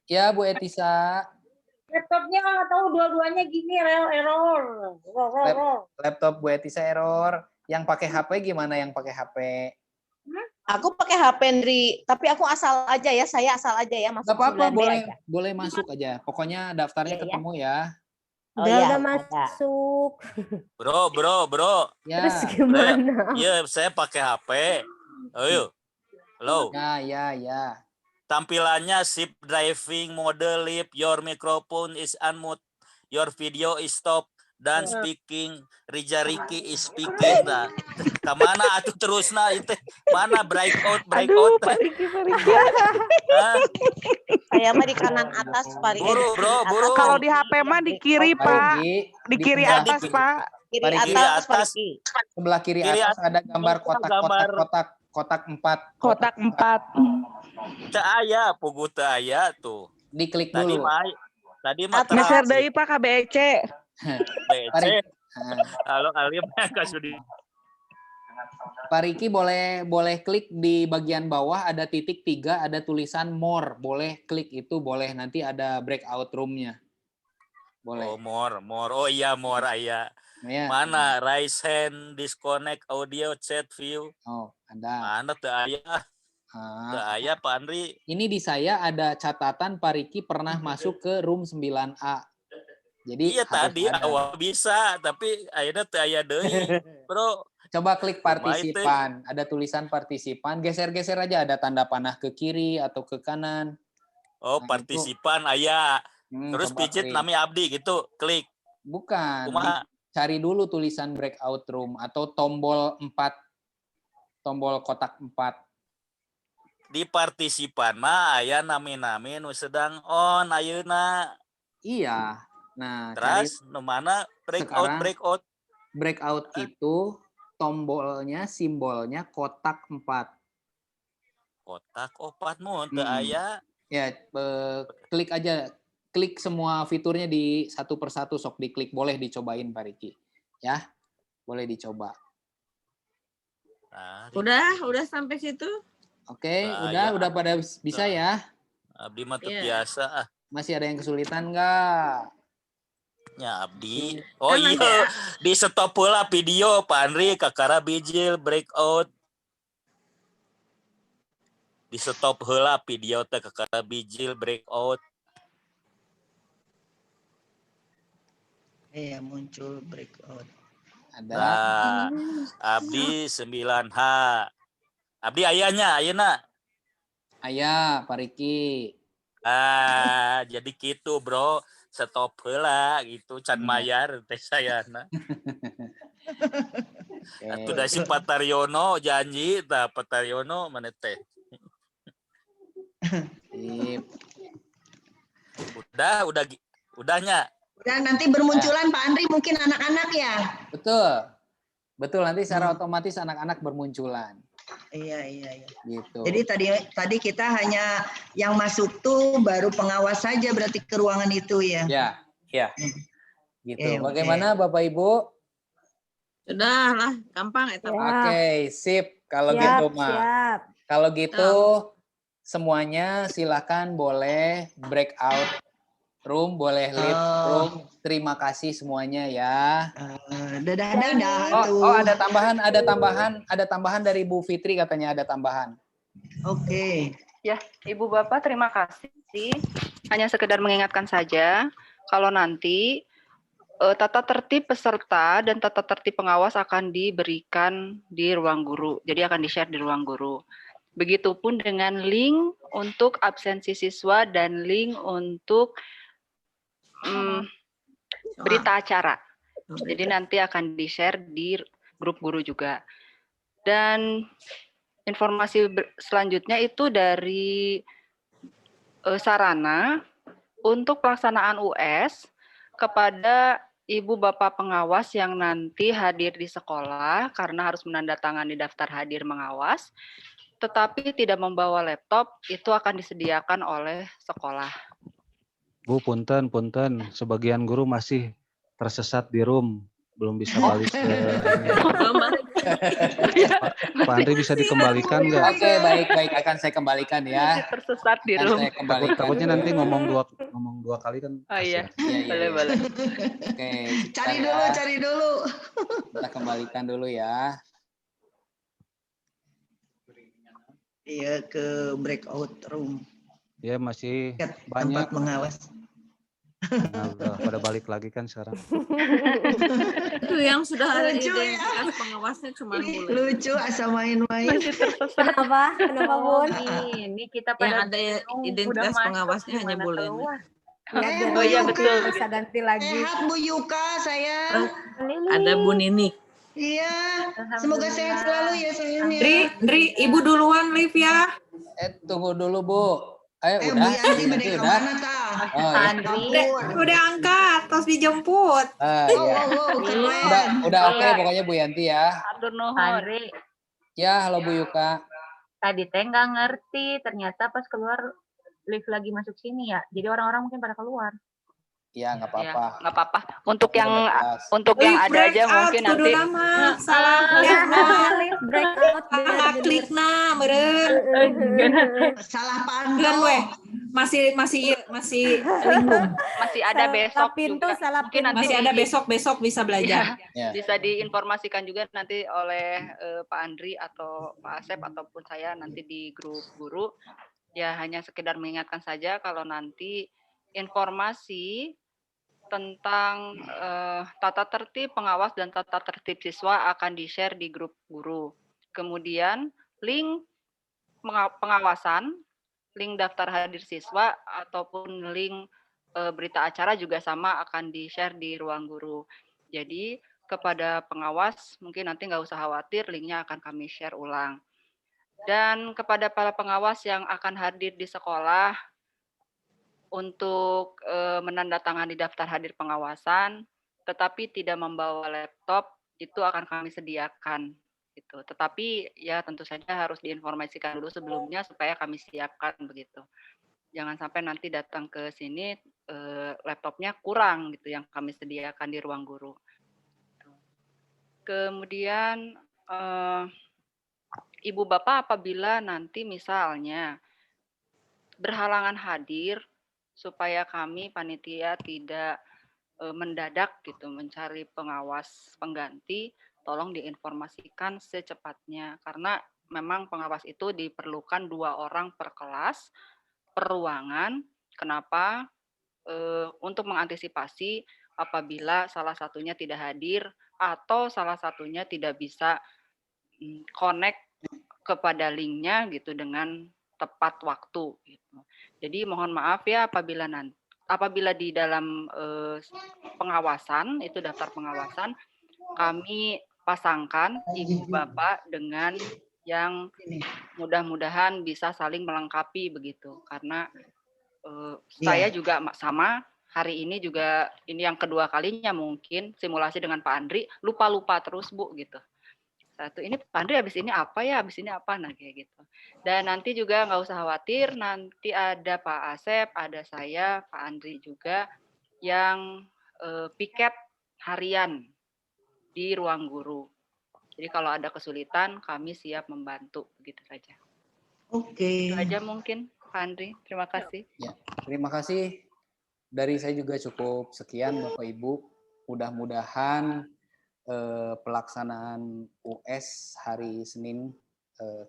Ya, Bu Etisa. laptopnya nggak tahu dua-duanya gini error. Laptop Bu Etisa error. Yang pakai HP gimana yang pakai HP? Aku pakai HP Andri, tapi aku asal aja ya, saya asal aja ya masuk Gak apa-apa, 9B aja. boleh masuk aja. Pokoknya daftarnya Iya, ya. ketemu ya. Oh iya, Udah ada. masuk. Bro. Ya. Terus gimana? Iya, saya pakai HP. Ayo. Halo. Ya. Tampilannya shift driving mode live, your microphone is unmute, your video is stop, dan speaking Rija Riki is speaking. Nah, kemana atuh terusna itu? Mana breakout? Aduh, Pak Riki. Hah? Saya mah di kanan atas, Pak Riki. Buru. Kalau di HP mah di kiri, Pak. Di kiri sebelah- atas, Pak. Kiri Pak Riki, atas, Pak atas. Riki. Sebelah kiri Kiri atas ada gambar gambar. kotak 4. Kotak 4. Teu aya, pugu teu aya tuh. Diklik Tadi dulu. mah Geser terang. deui, Pak, ka BC. BC. Nah, Halo Alim kasudi. Pak Riki boleh klik di bagian bawah ada titik 3, ada tulisan more. Boleh klik itu, boleh. Nanti ada breakout room-nya. Boleh. Oh, more. Oh iya, more aya. Ya. Mana raise hand, disconnect audio, chat view. Oh, ada. Mana teu aya? Teu Ah, aya Pak Andri. ini di saya ada catatan Pak Riki pernah masuk ke room 9A. Jadi Iya harus tadi ada. awal bisa, tapi ayeuna teu aya deui. Bro, Coba klik Kumaha partisipan. Ada tulisan partisipan. Geser-geser aja, ada tanda panah ke kiri atau ke kanan. oh Nah, partisipan aya. Terus coba pijit klik. nami abdi gitu, klik. Bukan. Kumaha? Cari dulu tulisan breakout room atau tombol 4. Tombol kotak 4. Di partisipan mah aya nami-nami nu sedang on ayeuna. Iya. Nah, cari Terus nu mana Sekarang- breakout. breakout itu tombolnya, simbolnya kotak 4. Kotak opat mun teu Hmm. aya. Ya, klik aja. Klik semua fiturnya di satu persatu, sok diklik. Boleh dicobain Pak Riki. Ya, boleh dicoba. Nah, Udah sampai situ. Oke, Nah, udah ya. pada bisa ya. abdi mah teu Iya. biasa ah. Masih ada yang kesulitan nggak? Ya abdi. Oh Kan iya, di stop heula video Pak Andri kakara bijil breakout. Di stop heula video teh kakara bijil breakout. Iya, muncul breakout. Ada. Nah, Abdi 9H. Abdi ayahnya, ayeuna. Ayah, Pak Riki. Jadi gitu, Bro. Stop heula gitu can mayar teh sayana. Atuh da si Pataryono janji tah Pataryono mana teh. Sip. Udahnya. Udah nanti bermunculan Pak Andri mungkin anak-anak ya. Betul nanti secara otomatis anak-anak bermunculan. Iya. Gitu. Jadi tadi kita hanya yang masuk tuh baru pengawas saja berarti ke ruangan itu ya. Ya. Gitu. Bagaimana Bapak Ibu? Sudah lah, gampang itu. Oke, sip. Kalau gitu mah. Kalau gitu semuanya silakan boleh breakout room, boleh live room. Terima kasih semuanya ya. Dadah. Oh, ada tambahan dari Bu Fitri katanya ada tambahan. Oke. Ya, Ibu Bapak terima kasih. Hanya sekedar mengingatkan saja kalau nanti tata tertib peserta dan tata tertib pengawas akan diberikan di ruang guru. Jadi akan di-share di ruang guru. Begitupun dengan link untuk absensi siswa dan link untuk berita acara. Jadi nanti akan di-share di grup guru juga. Dan informasi selanjutnya itu dari sarana untuk pelaksanaan US kepada Ibu Bapak pengawas yang nanti hadir di sekolah karena harus menandatangani daftar hadir mengawas, tetapi tidak membawa laptop, itu akan disediakan oleh sekolah. Bu, punten, sebagian guru masih tersesat di room, belum bisa balik ke Pak Andri bisa dikembalikan nggak? Oke, baik akan saya kembalikan ya. Tersesat di room. Takutnya nanti ngomong dua kali kan. Oh iya, Iya. boleh. Oke. Cari dulu. Kita kembalikan dulu ya. Iya, ke breakout room. Ya masih banyak banyak mengawas. Nah, udah pada balik lagi kan sekarang. Itu yang sudah ada Lucu identitas pengawasnya cuma boleh. Lucu asal main-main. Kenapa Bun? Ini kita Yang ada identitas pengawasnya hanya boleh. Oh iya betul. Bisa ganti lagi. Sehat Bu Yuka saya. Ada Bu Nini. Iya. Semoga sehat selalu ya sayangnya. Dri, Ibu duluan live ya. Tunggu dulu Bu. Ayo Bu udah. Yanti pada kemana ta? Udah angkat, terus dijemput. Iya. Keren. Udah oke pokoknya Bu Yanti ya. Andri, Ya, halo Bu Yuka. tadi teh nggak ngerti, ternyata pas keluar lift lagi masuk sini ya. Jadi orang-orang mungkin pada keluar. Ya, nggak apa-apa. Nggak apa-apa. Untuk yang ada aja mungkin nanti. Salah breakout. klik meureun. Salah pantau. Masih linglung. Masih ada besok pintu, juga. salah Mungkin nanti Masih ada besok bisa belajar. bisa diinformasikan juga nanti oleh Pak Andri atau Pak Asep ataupun saya nanti di grup guru. Ya hanya sekedar mengingatkan saja kalau nanti informasi tentang tata tertib pengawas dan tata tertib siswa akan di-share di grup guru. Kemudian link pengawasan, link daftar hadir siswa ataupun link berita acara juga sama akan di-share di ruang guru. Jadi kepada pengawas mungkin nanti nggak usah khawatir, linknya akan kami share ulang. Dan kepada para pengawas yang akan hadir di sekolah untuk menandatangani daftar hadir pengawasan, tetapi tidak membawa laptop, itu akan kami sediakan. Gitu. Tetapi ya tentu saja harus diinformasikan dulu sebelumnya supaya kami siapkan begitu. Jangan sampai nanti datang ke sini laptopnya kurang gitu yang kami sediakan di ruang guru. Kemudian Ibu Bapak apabila nanti misalnya berhalangan hadir supaya kami panitia tidak mendadak gitu mencari pengawas pengganti, tolong diinformasikan secepatnya karena memang pengawas itu diperlukan 2 orang per kelas per ruangan. Kenapa? Untuk mengantisipasi apabila salah satunya tidak hadir atau salah satunya tidak bisa connect kepada linknya gitu dengan tepat waktu gitu. Jadi mohon maaf ya apabila di dalam pengawasan itu daftar pengawasan kami pasangkan ibu bapak dengan yang mudah-mudahan bisa saling melengkapi begitu, karena saya juga sama hari ini juga ini yang kedua kalinya mungkin simulasi dengan Pak Andri lupa terus Bu gitu. Satu ini Pak Andri habis ini apa ya, habis ini apa, nah kayak gitu. Dan nanti juga nggak usah khawatir, nanti ada Pak Asep, ada saya, Pak Andri juga yang piket harian di ruang guru. Jadi kalau ada kesulitan kami siap membantu, begitu saja. Oke. Itu aja mungkin Pak Andri, terima kasih. Ya, terima kasih. Dari saya juga cukup sekian Bapak Ibu. Mudah-mudahan pelaksanaan US hari Senin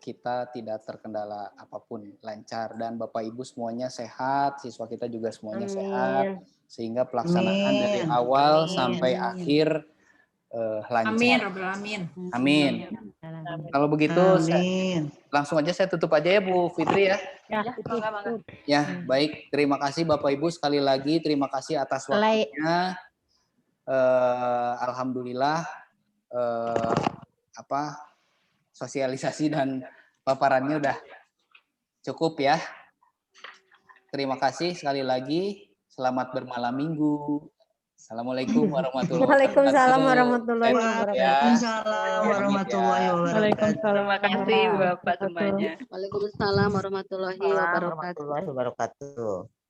kita tidak terkendala apapun, lancar, dan Bapak Ibu semuanya sehat, siswa kita juga semuanya sehat, sehingga pelaksanaan dari awal sampai akhir lancar. Amin. Kalau begitu langsung aja saya tutup aja ya Bu Fitri ya. Ya, baik. Terima kasih Bapak Ibu sekali lagi. Terima kasih atas waktunya. Alhamdulillah sosialisasi dan paparannya udah cukup ya. Terima kasih sekali lagi. Selamat bermalam minggu. Assalamualaikum warahmatullahi wabarakatuh. Waalaikumsalam warahmatullahi wabarakatuh. Waalaikumsalam warahmatullahi wabarakatuh. Terima kasih Bapak semuanya. Waalaikumsalam warahmatullahi wabarakatuh. Warahmatullahi wabarakatuh.